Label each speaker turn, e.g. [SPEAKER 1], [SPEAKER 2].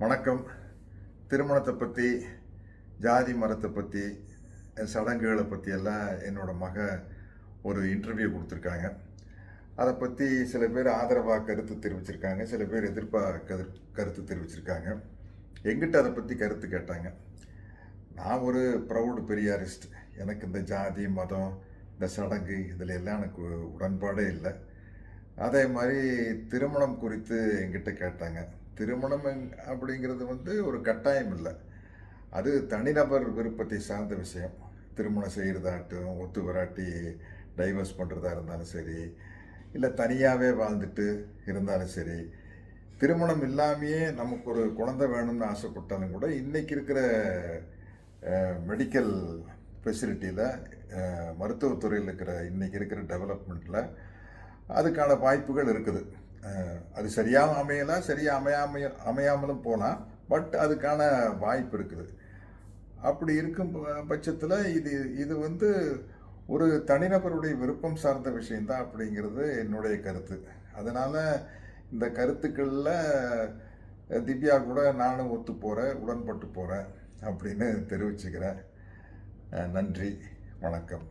[SPEAKER 1] வணக்கம். திருமணத்தை பற்றி, ஜாதி மதத்தை பற்றி, சடங்குகளை பற்றியெல்லாம் என்னோட மக ஒரு இன்டர்வியூ கொடுத்துருக்காங்க. அதை பற்றி சில பேர் ஆதரவாக கருத்து தெரிவிச்சிருக்காங்க, சில பேர் எதிர்ப்பாக கருத்து தெரிவிச்சிருக்காங்க. எங்கிட்ட அதை பற்றி கருத்து கேட்டாங்க. நான் ஒரு ப்ரௌடு பெரியாரிஸ்ட். எனக்கு இந்த ஜாதி மதம், இந்த சடங்கு இதில் எல்லாம் எனக்கு உடன்பாடே இல்லை. அதே மாதிரி திருமணம் குறித்து எங்கிட்ட கேட்டாங்க. திருமணம் அப்படிங்கிறது ஒரு கட்டாயம் இல்லை, அது தனிநபர் விருப்பத்தை சார்ந்த விஷயம். திருமணம் செய்கிறதாட்டும், ஒத்து வராட்டி டைவர்ஸ் பண்ணுறதா இருந்தாலும் சரி, இல்லை தனியாகவே வாழ்ந்துட்டு இருந்தாலும் சரி, திருமணம் இல்லாமையே நமக்கு ஒரு குழந்தை வேணும்னு ஆசைப்பட்டாலும் கூட இன்றைக்கி இருக்கிற மெடிக்கல் ஃபெசிலிட்டியில், மருத்துவத்துறையில் இருக்கிற இன்றைக்கி இருக்கிற டெவலப்மெண்ட்டில் அதுக்கான வாய்ப்புகள் இருக்குது. அது சரியாக அமையலாம், சரியாக அமையாமலும் போகலாம், பட் அதுக்கான வாய்ப்பு இருக்குது. அப்படி இருக்கும் பட்சத்தில் இது ஒரு தனிநபருடைய விருப்பம் சார்ந்த விஷயந்தான் அப்படிங்கிறது என்னுடைய கருத்து. அதனால் இந்த கருத்துக்களில் திவ்யா கூட நானும் ஒத்து போகிறேன், உடன்பட்டு போகிறேன் அப்படின்னு தெரிவிச்சுக்கிறேன். நன்றி, வணக்கம்.